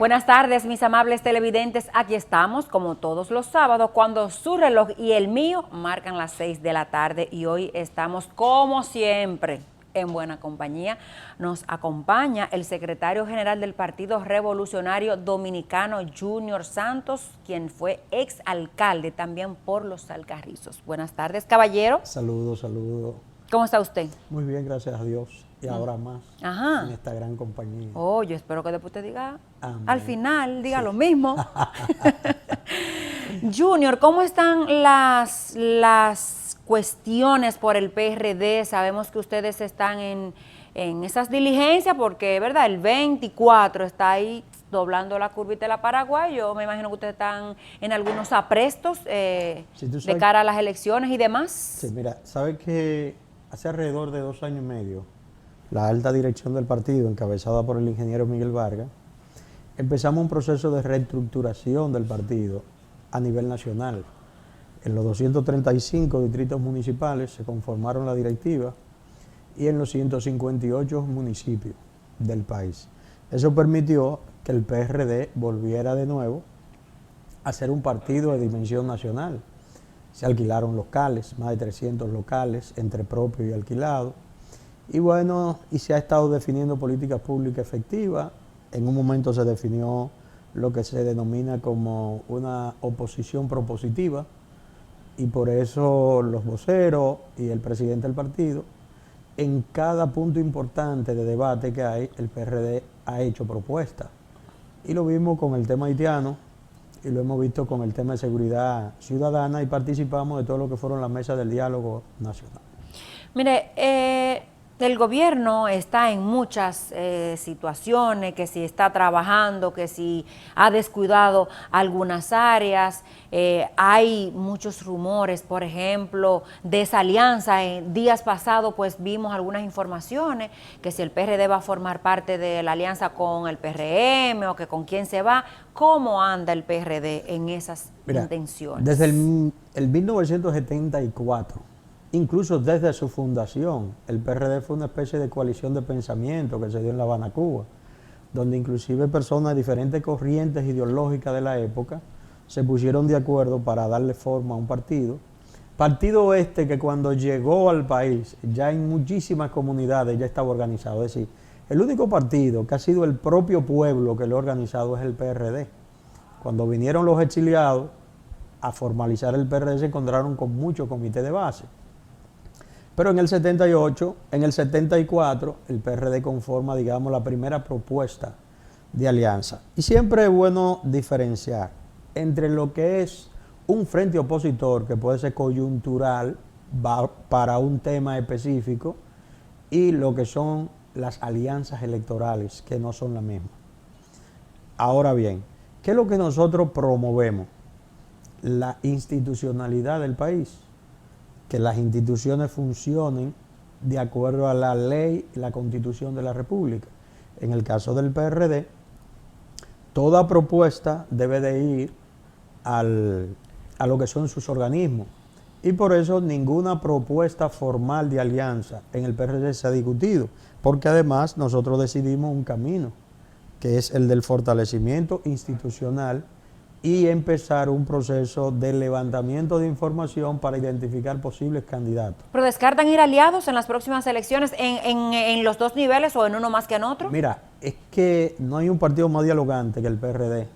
Buenas tardes, mis amables televidentes. Aquí estamos, como todos los sábados, cuando su reloj y el mío marcan las 6 de la tarde. Y hoy estamos, como siempre, en buena compañía. Nos acompaña el secretario general del Partido Revolucionario Dominicano, Junior Santos, quien fue exalcalde también por Los Alcarrizos. Buenas tardes, caballero. Saludos, saludos. ¿Cómo está usted? Muy bien, gracias a Dios. Y ahora más en esta gran compañía. Oh, yo espero que después te diga, amén, al final, diga sí, lo mismo. Junior, ¿cómo están las cuestiones por el PRD? Sabemos que ustedes están en esas diligencias porque, ¿verdad? El 24 está ahí doblando la curvita de la Paraguay. Yo me imagino que ustedes están en algunos aprestos de cara a las elecciones y demás. Sí, mira, sabes que hace alrededor de 2 años y medio, la alta dirección del partido, encabezada por el ingeniero Miguel Vargas, empezamos un proceso de reestructuración del partido a nivel nacional. En los 235 distritos municipales se conformaron la directiva y en los 158 municipios del país. Eso permitió que el PRD volviera de nuevo a ser un partido de dimensión nacional. Se alquilaron locales, más de 300 locales, entre propio y alquilado. Y bueno, y se ha estado definiendo políticas públicas efectivas. En un momento se definió lo que se denomina como una oposición propositiva, y por eso los voceros y el presidente del partido, en cada punto importante de debate que hay, el PRD ha hecho propuestas. Y lo vimos con el tema haitiano, y lo hemos visto con el tema de seguridad ciudadana, y participamos de todo lo que fueron las mesas del diálogo nacional. Mire, el gobierno está en muchas situaciones, que si está trabajando, que si ha descuidado algunas áreas. Hay muchos rumores, por ejemplo, de esa alianza. En días pasados pues vimos algunas informaciones que si el PRD va a formar parte de la alianza con el PRM o que con quién se va. ¿Cómo anda el PRD en esas intenciones? Desde el 1974, incluso desde su fundación, el PRD fue una especie de coalición de pensamiento que se dio en La Habana, Cuba, donde inclusive personas de diferentes corrientes ideológicas de la época se pusieron de acuerdo para darle forma a un partido. Partido este que cuando llegó al país, ya en muchísimas comunidades ya estaba organizado. Es decir, el único partido que ha sido el propio pueblo que lo ha organizado es el PRD. Cuando vinieron los exiliados a formalizar el PRD se encontraron con muchos comités de base. Pero en el 78, en el 74, el PRD conforma, digamos, la primera propuesta de alianza. Y siempre es bueno diferenciar entre lo que es un frente opositor, que puede ser coyuntural para un tema específico, y lo que son las alianzas electorales, que no son la misma. Ahora bien, ¿qué es lo que nosotros promovemos? La institucionalidad del país. Que las instituciones funcionen de acuerdo a la ley y la Constitución de la República. En el caso del PRD, toda propuesta debe de ir a lo que son sus organismos. Y por eso ninguna propuesta formal de alianza en el PRD se ha discutido, porque además nosotros decidimos un camino, que es el del fortalecimiento institucional, y empezar un proceso de levantamiento de información para identificar posibles candidatos. ¿Pero descartan ir aliados en las próximas elecciones en los dos niveles o en uno más que en otro? Mira, es que no hay un partido más dialogante que el PRD.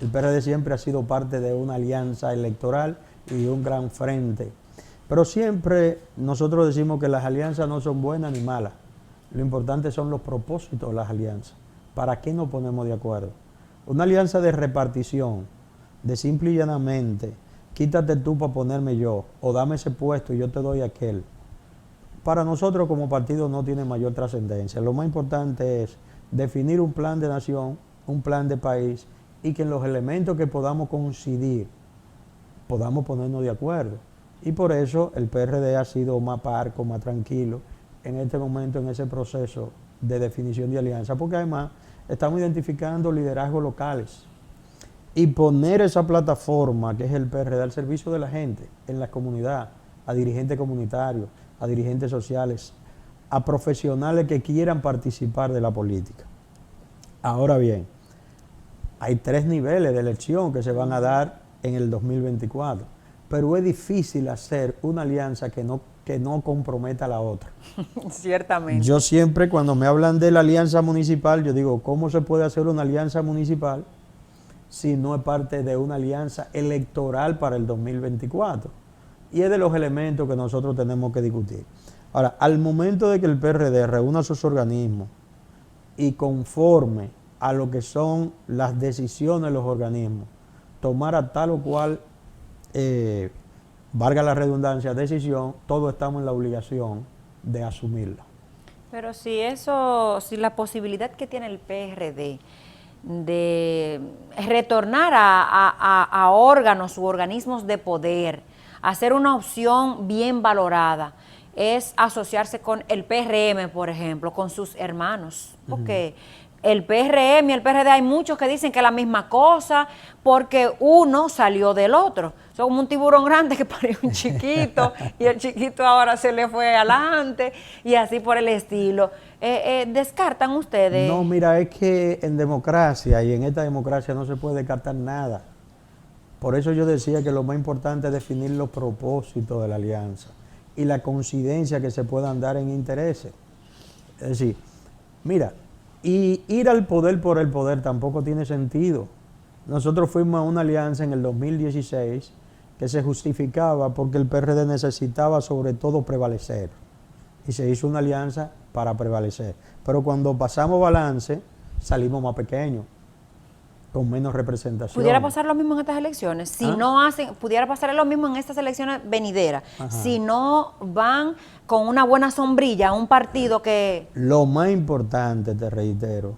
El PRD siempre ha sido parte de una alianza electoral y de un gran frente. Pero siempre nosotros decimos que las alianzas no son buenas ni malas. Lo importante son los propósitos de las alianzas. ¿Para qué nos ponemos de acuerdo? Una alianza de repartición, de simple y llanamente, quítate tú para ponerme yo, o dame ese puesto y yo te doy aquel. Para nosotros como partido no tiene mayor trascendencia. Lo más importante es definir un plan de nación, un plan de país, y que en los elementos que podamos coincidir, podamos ponernos de acuerdo. Y por eso el PRD ha sido más parco, más tranquilo en este momento, en ese proceso de definición de alianza, porque además estamos identificando liderazgos locales. Y poner esa plataforma que es el PRD al servicio de la gente, en la comunidad, a dirigentes comunitarios, a dirigentes sociales, a profesionales que quieran participar de la política. Ahora bien, Hay 3 niveles de elección que se van a dar en el 2024, pero es difícil hacer una alianza que no comprometa a la otra. Ciertamente. Yo siempre cuando me hablan de la alianza municipal, yo digo, ¿cómo se puede hacer una alianza municipal si no es parte de una alianza electoral para el 2024? Y es de los elementos que nosotros tenemos que discutir. Ahora, al momento de que el PRD reúna sus organismos y conforme a lo que son las decisiones de los organismos, tomara tal o cual, valga la redundancia, decisión, todos estamos en la obligación de asumirla. Pero si la posibilidad que tiene el PRD de retornar a órganos u organismos de poder, hacer una opción bien valorada, es asociarse con el PRM, por ejemplo, con sus hermanos, porque el PRM y el PRD hay muchos que dicen que es la misma cosa, porque uno salió del otro. Son como un tiburón grande que parió un chiquito, y el chiquito ahora se le fue adelante, y así por el estilo. ¿Descartan ustedes? No, mira, es que en democracia, y en esta democracia no se puede descartar nada. Por eso yo decía que lo más importante es definir los propósitos de la alianza y la coincidencia que se puedan dar en intereses. Es decir, mira, y ir al poder por el poder tampoco tiene sentido. Nosotros fuimos a una alianza en el 2016 que se justificaba porque el PRD necesitaba sobre todo prevalecer. Y se hizo una alianza para prevalecer. Pero cuando pasamos balance, salimos más pequeños, con menos representación. ¿Pudiera pasar lo mismo en estas elecciones? Si no hacen, pudiera pasar lo mismo en estas elecciones venideras. Ajá. Si no van con una buena sombrilla a un partido que... Lo más importante, te reitero,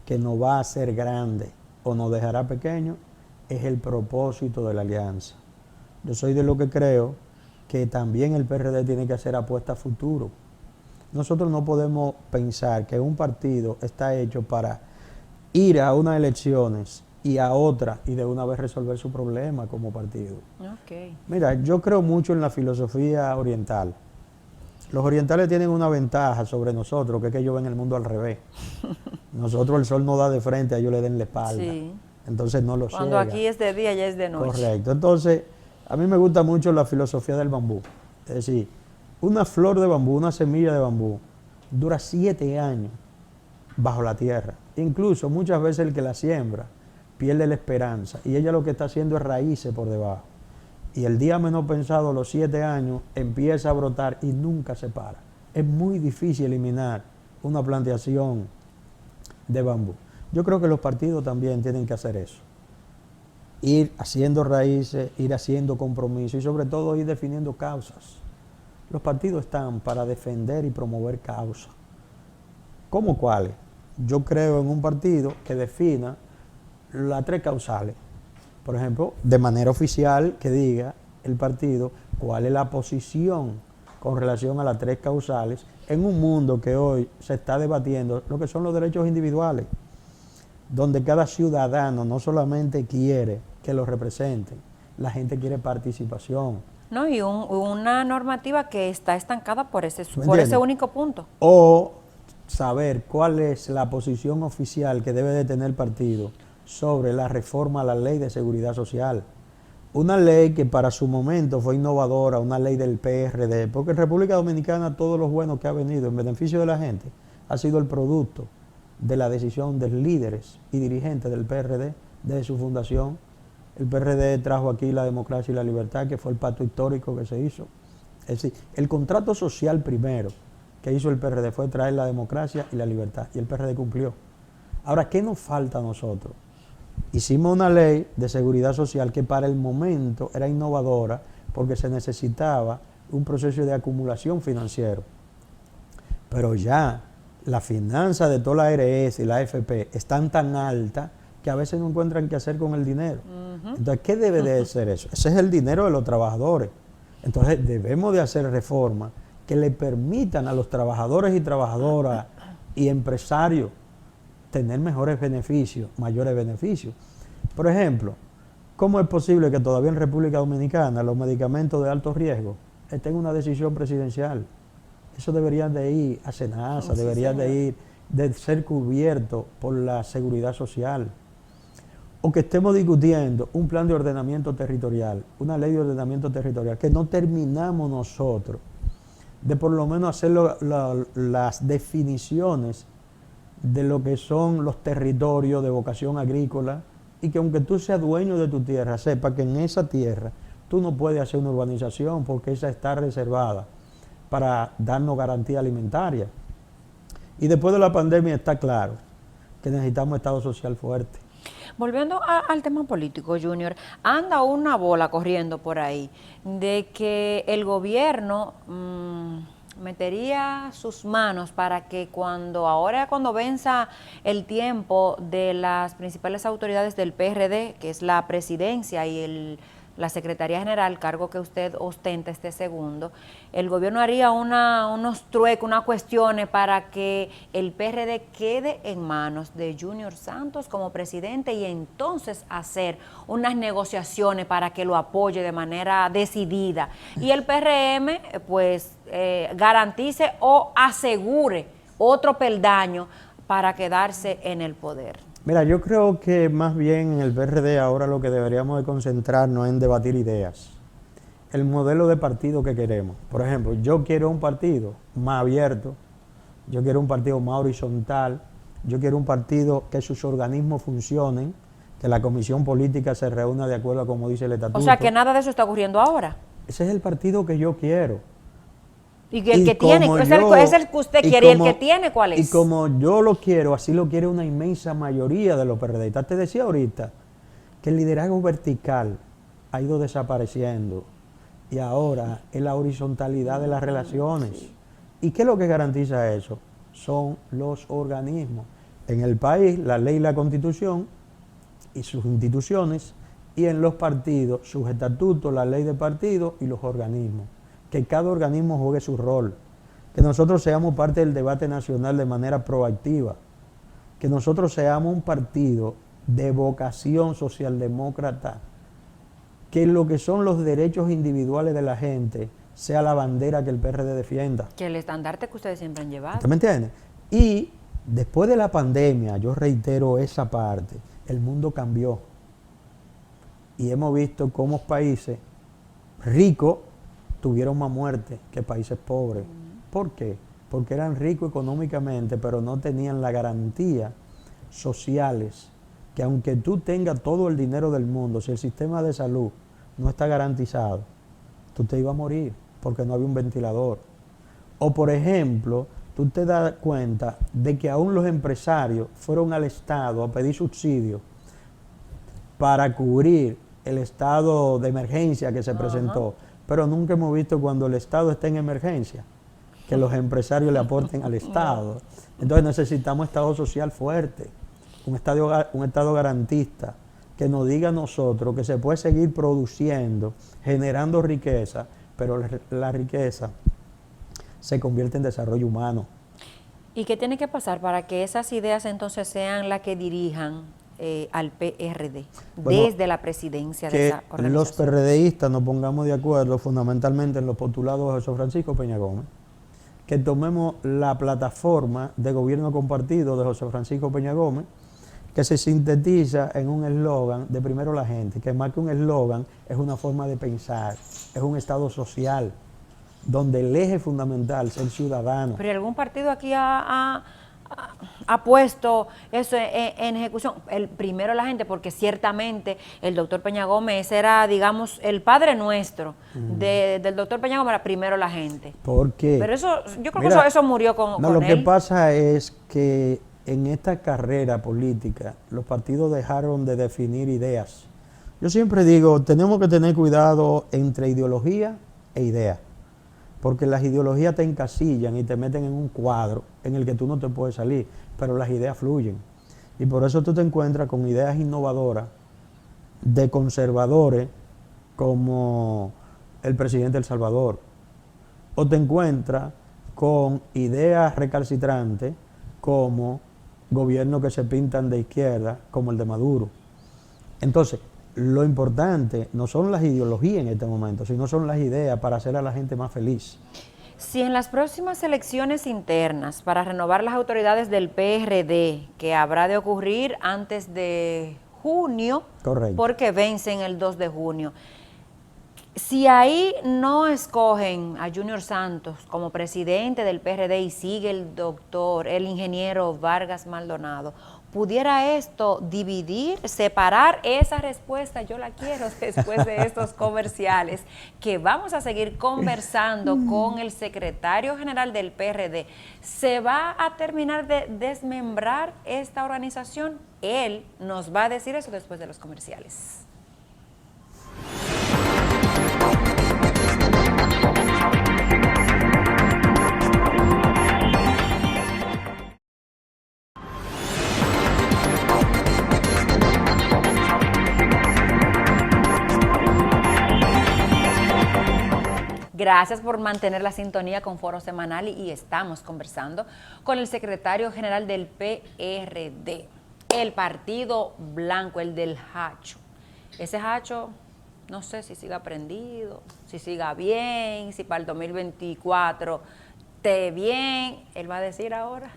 que nos va a hacer grande o nos dejará pequeño, es el propósito de la alianza. Yo soy de lo que creo que también el PRD tiene que hacer apuesta a futuro. Nosotros no podemos pensar que un partido está hecho para ir a unas elecciones y a otra y de una vez resolver su problema como partido. Okay. Mira, yo creo mucho en la filosofía oriental. Los orientales tienen una ventaja sobre nosotros, que es que ellos ven el mundo al revés. Nosotros el sol no da de frente, a ellos le den la espalda. Sí. Entonces no lo ciega. Cuando aquí es de día, ya es de noche. Correcto. Entonces, a mí me gusta mucho la filosofía del bambú. Es decir, una flor de bambú, una semilla de bambú, dura 7 años bajo la tierra. Incluso muchas veces el que la siembra pierde la esperanza y ella lo que está haciendo es raíces por debajo. Y el día menos pensado, a los 7 años, empieza a brotar y nunca se para. Es muy difícil eliminar una plantación de bambú. Yo creo que los partidos también tienen que hacer eso. Ir haciendo raíces, ir haciendo compromisos y sobre todo ir definiendo causas. Los partidos están para defender y promover causas. ¿Cómo cuáles? Yo creo en un partido que defina las 3 causales. Por ejemplo, de manera oficial que diga el partido cuál es la posición con relación a las 3 causales en un mundo que hoy se está debatiendo lo que son los derechos individuales, donde cada ciudadano no solamente quiere que lo representen, la gente quiere participación. No, y una normativa que está estancada por ese único punto. O saber cuál es la posición oficial que debe de tener el partido sobre la reforma a la ley de seguridad social. Una ley que para su momento fue innovadora, una ley del PRD, porque en República Dominicana todo lo bueno que ha venido en beneficio de la gente ha sido el producto de la decisión de líderes y dirigentes del PRD desde su fundación. El PRD trajo aquí la democracia y la libertad, que fue el pacto histórico que se hizo. Es decir, el contrato social primero que hizo el PRD fue traer la democracia y la libertad, y el PRD cumplió. Ahora, ¿qué nos falta a nosotros? Hicimos una ley de seguridad social que para el momento era innovadora porque se necesitaba un proceso de acumulación financiero. Pero ya las finanzas de toda la ARS y la AFP están tan altas que a veces no encuentran qué hacer con el dinero. Entonces, ¿qué debe de ser eso? Ese es el dinero de los trabajadores. Entonces, debemos de hacer reformas que le permitan a los trabajadores y trabajadoras y empresarios tener mejores beneficios, mayores beneficios. Por ejemplo, ¿cómo es posible que todavía en República Dominicana los medicamentos de alto riesgo estén en una decisión presidencial? Eso deberían de ir a SENASA, deberían de ser cubiertos por la seguridad social. o que estemos discutiendo un plan de ordenamiento territorial, una ley de ordenamiento territorial, que no terminamos nosotros de por lo menos hacer las definiciones de lo que son los territorios de vocación agrícola, y que aunque tú seas dueño de tu tierra, sepa que en esa tierra tú no puedes hacer una urbanización porque esa está reservada para darnos garantía alimentaria. Y después de la pandemia está claro que necesitamos Estado social fuerte. Volviendo al tema político, Junior, anda una bola corriendo por ahí de que el gobierno metería sus manos para que cuando venza el tiempo de las principales autoridades del PRD, que es la presidencia y la Secretaría General, cargo que usted ostenta este segundo, el gobierno haría unos trueques, unas cuestiones para que el PRD quede en manos de Junior Santos como presidente, y entonces hacer unas negociaciones para que lo apoye de manera decidida. Y el PRM pues garantice o asegure otro peldaño para quedarse en el poder. Mira, yo creo que más bien en el PRD ahora lo que deberíamos de concentrarnos es en debatir ideas. El modelo de partido que queremos. Por ejemplo, yo quiero un partido más abierto, yo quiero un partido más horizontal, yo quiero un partido que sus organismos funcionen, que la comisión política se reúna de acuerdo a como dice el estatuto. O sea, que nada de eso está ocurriendo ahora. Ese es el partido que yo quiero. Y que el que tiene, es el que usted quiere, y el que tiene, ¿cuál es? Y como yo lo quiero, así lo quiere una inmensa mayoría de los PRDistas. Te decía ahorita que el liderazgo vertical ha ido desapareciendo y ahora es la horizontalidad de las relaciones. Sí. ¿Y qué es lo que garantiza eso? Son los organismos. En el país, la ley y la constitución y sus instituciones, y en los partidos, sus estatutos, la ley de partidos y los organismos. Que cada organismo juegue su rol, que nosotros seamos parte del debate nacional de manera proactiva, que nosotros seamos un partido de vocación socialdemócrata, que lo que son los derechos individuales de la gente sea la bandera que el PRD defienda. Que el estandarte que ustedes siempre han llevado. ¿Usted me entiende? Y después de la pandemia, yo reitero esa parte, el mundo cambió. Y hemos visto cómo países ricos tuvieron más muertes que países pobres. ¿Por qué? Porque eran ricos económicamente, pero no tenían la garantía sociales, que aunque tú tengas todo el dinero del mundo, si el sistema de salud no está garantizado, tú te ibas a morir porque no había un ventilador. O por ejemplo, tú te das cuenta de que aún los empresarios fueron al Estado a pedir subsidios para cubrir el estado de emergencia que se presentó. Pero nunca hemos visto cuando el Estado está en emergencia, que los empresarios le aporten al Estado. Entonces necesitamos Estado social fuerte, un Estado garantista, que nos diga a nosotros que se puede seguir produciendo, generando riqueza, pero la riqueza se convierte en desarrollo humano. ¿Y qué tiene que pasar para que esas ideas entonces sean las que dirijan al PRD, bueno, desde la presidencia de esa organización? Los PRDistas nos pongamos de acuerdo fundamentalmente en los postulados de José Francisco Peña Gómez, que tomemos la plataforma de gobierno compartido de José Francisco Peña Gómez, que se sintetiza en un eslogan de primero la gente, que más que un eslogan es una forma de pensar, es un estado social, donde el eje fundamental es el ciudadano. ¿Pero algún partido aquí ha puesto eso en ejecución? El primero la gente, porque ciertamente el doctor Peña Gómez era, digamos, el padre nuestro del doctor Peña Gómez, era primero la gente. ¿Por qué? Pero eso, yo creo que eso murió con lo él. Que pasa es que en esta carrera política los partidos dejaron de definir ideas. Yo siempre digo, tenemos que tener cuidado entre ideología e idea, porque las ideologías te encasillan y te meten en un cuadro en el que tú no te puedes salir, pero las ideas fluyen. Y por eso tú te encuentras con ideas innovadoras de conservadores como el presidente de El Salvador, o te encuentras con ideas recalcitrantes como gobiernos que se pintan de izquierda, como el de Maduro. Entonces, lo importante no son las ideologías en este momento, sino son las ideas para hacer a la gente más feliz. Si en las próximas elecciones internas para renovar las autoridades del PRD, que habrá de ocurrir antes de junio, Correcto. porque vencen el 2 de junio. Si ahí no escogen a Junior Santos como presidente del PRD y sigue el ingeniero Vargas Maldonado, ¿pudiera esto dividir, separar esa respuesta? Yo la quiero después de estos comerciales, que vamos a seguir conversando con el secretario general del PRD. ¿Se va a terminar de desmembrar esta organización? Él nos va a decir eso después de los comerciales. Gracias por mantener la sintonía con Foro Semanal y estamos conversando con el secretario general del PRD, el Partido Blanco, el del Hacho. Ese Hacho, no sé si siga prendido, si siga bien, si para el 2024 esté bien, él va a decir ahora.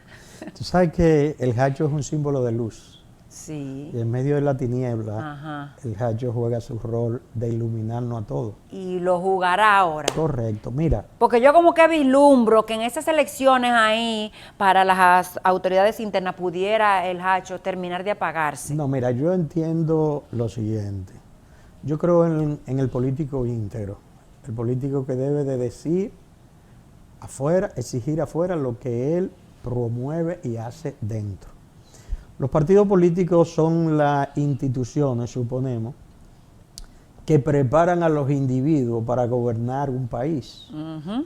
Tú sabes que el Hacho es un símbolo de luz. Sí. Y en medio de la tiniebla, Ajá. el Hacho juega su rol de iluminarnos a todos. Y lo jugará ahora. Correcto, mira. Porque yo como que vislumbro que en esas elecciones ahí, para las autoridades internas, pudiera el Hacho terminar de apagarse. No, mira, yo entiendo lo siguiente. Yo creo en el político íntegro, el político que debe de decir afuera, exigir afuera lo que él promueve y hace dentro. Los partidos políticos son las instituciones, suponemos, que preparan a los individuos para gobernar un país.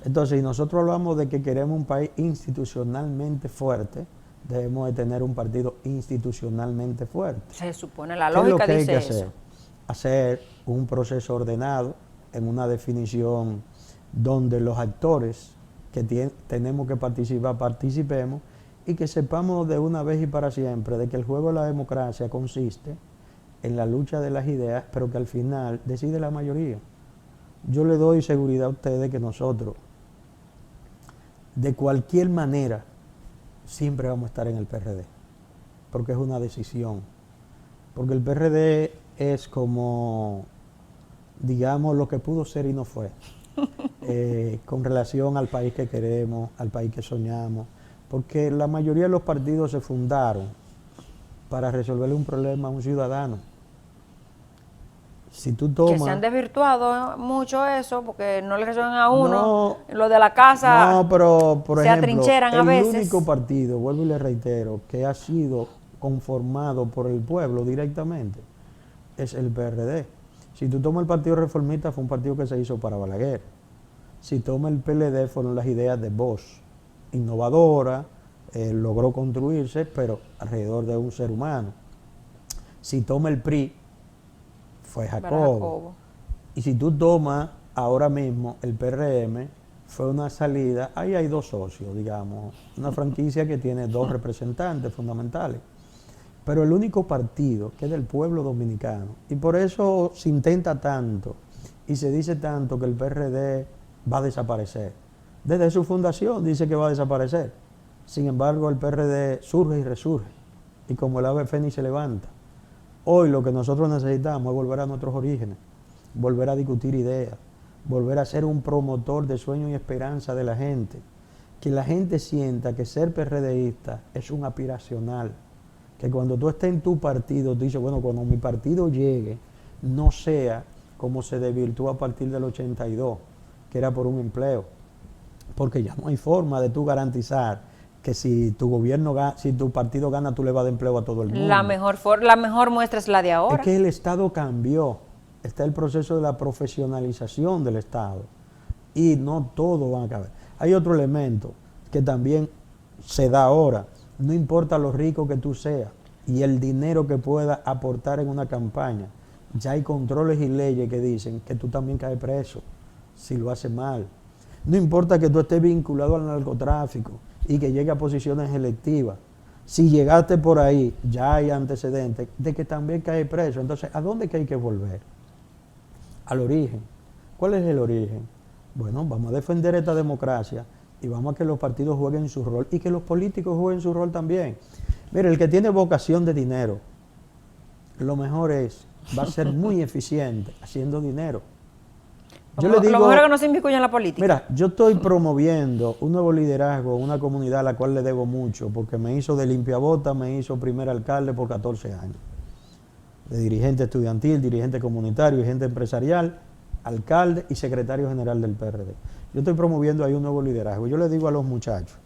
Entonces, si nosotros hablamos de que queremos un país institucionalmente fuerte, debemos de tener un partido institucionalmente fuerte. Se supone, la ¿Qué es lo lógica que hay dice que eso. hacer? Hacer un proceso ordenado, en una definición donde los actores que tenemos que participar, participemos, y que sepamos de una vez y para siempre de que el juego de la democracia consiste en la lucha de las ideas, pero que al final decide la mayoría. Yo le doy seguridad a ustedes que nosotros, de cualquier manera, siempre vamos a estar en el PRD, porque es una decisión. Porque el PRD es como, digamos, lo que pudo ser y no fue, con relación al país que queremos, al país que soñamos, porque la mayoría de los partidos se fundaron para resolverle un problema a un ciudadano. Si tú tomas... Que se han desvirtuado mucho eso, porque no le resuelven a uno, lo de la casa no, pero por se ejemplo, atrincheran a veces. El único partido, vuelvo y le reitero, que ha sido conformado por el pueblo directamente, es el PRD. Si tú tomas el Partido Reformista, fue un partido que se hizo para Balaguer. Si tomas el PLD, fueron las ideas de Bosch, innovadora, logró construirse, pero alrededor de un ser humano. Si toma el PRI, fue Jacobo. Y si tú tomas ahora mismo el PRM, fue una salida, ahí hay dos socios, digamos, una franquicia que tiene dos representantes fundamentales. Pero el único partido que es del pueblo dominicano, y por eso se intenta tanto y se dice tanto que el PRD va a desaparecer. Desde su fundación dice que va a desaparecer. Sin embargo, el PRD surge y resurge, y como el ave fénix se levanta. Hoy lo que nosotros necesitamos es volver a nuestros orígenes, volver a discutir ideas, volver a ser un promotor de sueños y esperanza de la gente. Que la gente sienta que ser PRDista es un aspiracional. Que cuando tú estés en tu partido, tú dices, bueno, cuando mi partido llegue, no sea como se desvirtuó a partir del 82, que era por un empleo. Porque ya no hay forma de tú garantizar que si tu gobierno, si tu partido gana, tú le vas a dar empleo a todo el mundo. La mejor muestra es la de ahora. Es que el Estado cambió. Está el proceso de la profesionalización del Estado. Y no todo va a caber. Hay otro elemento que también se da ahora. No importa lo rico que tú seas y el dinero que puedas aportar en una campaña. Ya hay controles y leyes que dicen que tú también caes preso si lo haces mal. No importa que tú estés vinculado al narcotráfico y que llegue a posiciones electivas. Si llegaste por ahí, ya hay antecedentes de que también caes preso. Entonces, ¿a dónde que hay que volver? Al origen. ¿Cuál es el origen? Bueno, vamos a defender esta democracia y vamos a que los partidos jueguen su rol y que los políticos jueguen su rol también. Mire, el que tiene vocación de dinero, lo mejor va a ser muy eficiente haciendo dinero. Yo le digo, lo mejor es que no se inmiscuya en la política. Mira, yo estoy promoviendo un nuevo liderazgo, una comunidad a la cual le debo mucho, porque me hizo de limpiabota, me hizo primer alcalde por 14 años. De dirigente estudiantil, dirigente comunitario, dirigente empresarial, alcalde y secretario general del PRD. Yo estoy promoviendo ahí un nuevo liderazgo. Yo le digo a los muchachos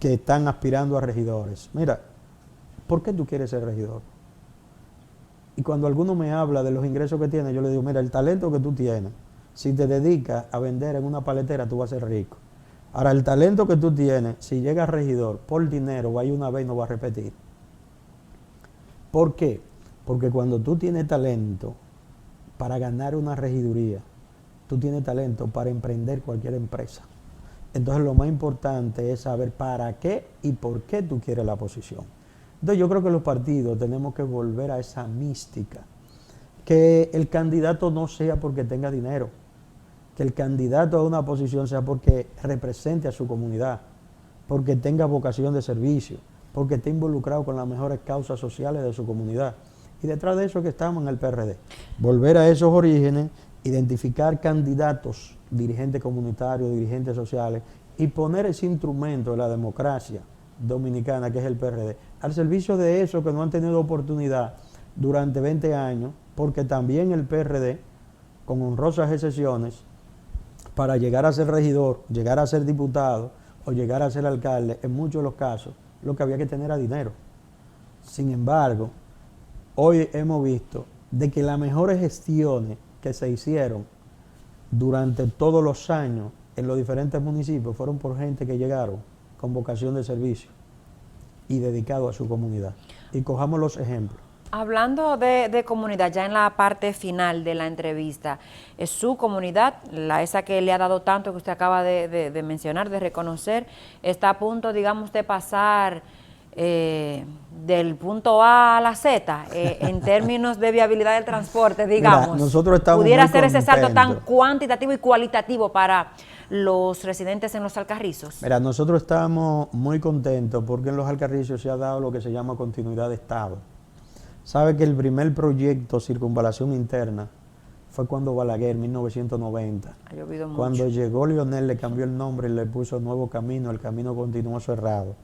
que están aspirando a regidores, mira, ¿por qué tú quieres ser regidor? Y cuando alguno me habla de los ingresos que tiene, yo le digo, mira, el talento que tú tienes, si te dedicas a vender en una paletera, tú vas a ser rico. Ahora, el talento que tú tienes, si llegas regidor, por dinero, va a ir una vez y no va a repetir. ¿Por qué? Porque cuando tú tienes talento para ganar una regiduría, tú tienes talento para emprender cualquier empresa. Entonces, lo más importante es saber para qué y por qué tú quieres la posición. Entonces, yo creo que los partidos tenemos que volver a esa mística. Que el candidato no sea porque tenga dinero, que el candidato a una posición sea porque represente a su comunidad, porque tenga vocación de servicio, porque esté involucrado con las mejores causas sociales de su comunidad. Y detrás de eso que estamos en el PRD. Volver a esos orígenes, identificar candidatos, dirigentes comunitarios, dirigentes sociales, y poner ese instrumento de la democracia dominicana, que es el PRD, al servicio de esos que no han tenido oportunidad durante 20 años, porque también el PRD, con honrosas excepciones, para llegar a ser regidor, llegar a ser diputado o llegar a ser alcalde, en muchos de los casos, lo que había que tener era dinero. Sin embargo, hoy hemos visto de que las mejores gestiones que se hicieron durante todos los años en los diferentes municipios fueron por gente que llegaron con vocación de servicio y dedicado a su comunidad. Y cojamos los ejemplos. Hablando de comunidad, ya en la parte final de la entrevista, su comunidad, esa que le ha dado tanto que usted acaba de mencionar, de reconocer, está a punto, digamos, de pasar del punto A a la Z, en términos de viabilidad del transporte, digamos. Mira, nosotros estamos pudiera muy ser ese salto contentos. tan cuantitativo y cualitativo para los residentes en los Alcarrizos. Mira, nosotros estamos muy contentos porque en los Alcarrizos se ha dado lo que se llama continuidad de Estado. Sabe que el primer proyecto circunvalación interna fue cuando Balaguer, en 1990. Ha llovido mucho. Cuando llegó Leonel le cambió el nombre y le puso Nuevo Camino, el camino continuó cerrado.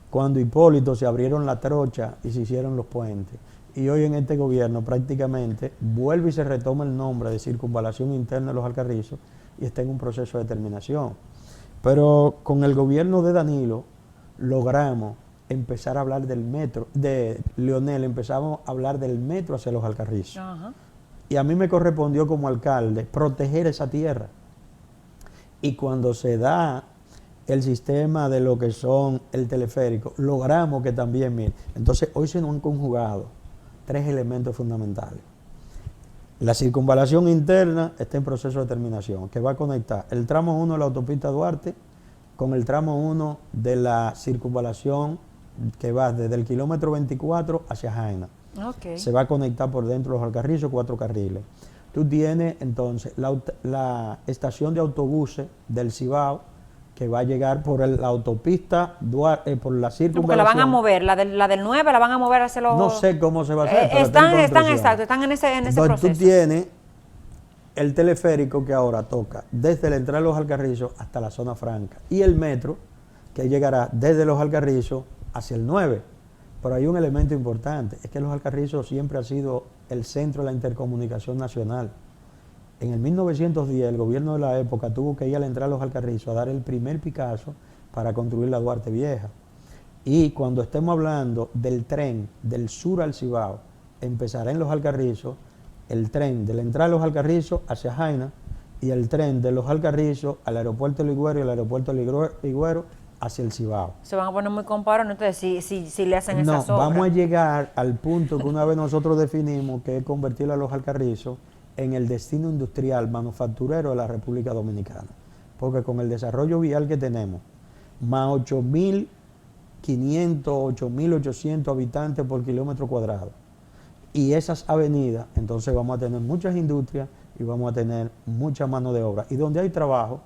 Cuando Hipólito se abrieron la trocha y se hicieron los puentes. Y hoy en este gobierno prácticamente vuelve y se retoma el nombre de circunvalación interna de los Alcarrizos y está en un proceso de terminación. Pero con el gobierno de Danilo logramos empezar a hablar del metro, de Leonel empezamos a hablar del metro hacia los Alcarrizos. Ajá. Y a mí me correspondió como alcalde proteger esa tierra. Y cuando se da el sistema de lo que son el teleférico, logramos que también, miren, entonces hoy se nos han conjugado 3 elementos fundamentales. La circunvalación interna está en proceso de terminación, que va a conectar el tramo 1 de la autopista Duarte con el tramo 1 de la circunvalación que va desde el kilómetro 24 hacia Jaina. Okay. Se va a conectar por dentro de los Alcarrizos, 4 carriles. Tú tienes entonces la estación de autobuses del Cibao, que va a llegar por la autopista, por la circunvalación. Porque la van a mover, la del 9 la van a mover hacia los... No sé cómo se va a hacer, pero están en ese entonces, proceso. Tú tienes el teleférico que ahora toca desde la entrada de los Alcarrizos hasta la zona franca. Y el metro, que llegará desde los Alcarrizos hacia el 9. Pero hay un elemento importante, es que los Alcarrizos siempre ha sido el centro de la intercomunicación nacional. En el 1910 el gobierno de la época tuvo que ir a la entrada de los Alcarrizos a dar el primer Picasso para construir la Duarte Vieja. Y cuando estemos hablando del tren del sur al Cibao, empezará en los Alcarrizos el tren de la entrada de los Alcarrizos hacia Jaina y el tren de los Alcarrizos al aeropuerto Ligüero y al aeropuerto Ligüero hacia el Cibao. Se van a poner muy comparados, entonces, si le hacen esas obras. No, vamos a llegar al punto que una vez nosotros definimos, que es convertir a los Alcarrizos en el destino industrial manufacturero de la República Dominicana. Porque con el desarrollo vial que tenemos, más 8.500, 8.800 habitantes por kilómetro cuadrado, y esas avenidas, entonces vamos a tener muchas industrias y vamos a tener mucha mano de obra. Y donde hay trabajo,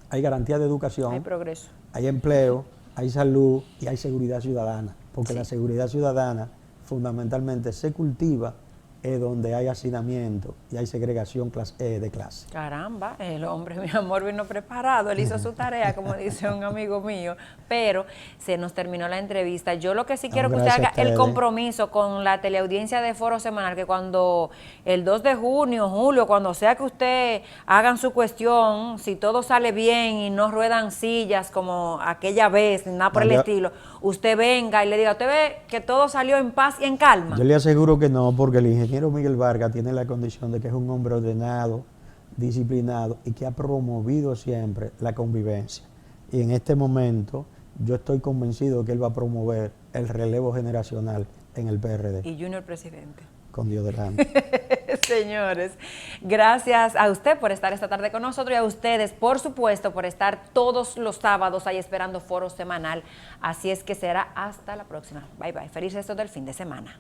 hay garantía de educación, hay progreso, hay empleo, hay salud y hay seguridad ciudadana, porque la seguridad ciudadana fundamentalmente se cultiva es donde hay hacinamiento y hay segregación de clase. Caramba, el hombre, mi amor, vino preparado, él hizo su tarea, como dice un amigo mío, pero se nos terminó la entrevista. Yo lo que sí quiero que usted haga el compromiso con la teleaudiencia de Foro Semanal, que cuando el 2 de junio, julio, cuando sea que usted hagan su cuestión, si todo sale bien y no ruedan sillas como aquella vez, nada por el estilo, usted venga y le diga, usted ve que todo salió en paz y en calma. Yo le aseguro que no, porque el ingeniero Miguel Vargas tiene la condición de que es un hombre ordenado, disciplinado y que ha promovido siempre la convivencia. Y en este momento yo estoy convencido que él va a promover el relevo generacional en el PRD. Y Junior presidente. Con Dios delante. Señores, gracias a usted por estar esta tarde con nosotros y a ustedes, por supuesto, por estar todos los sábados ahí esperando Foro Semanal. Así es que será hasta la próxima. Bye, bye. Feliz resto del fin de semana.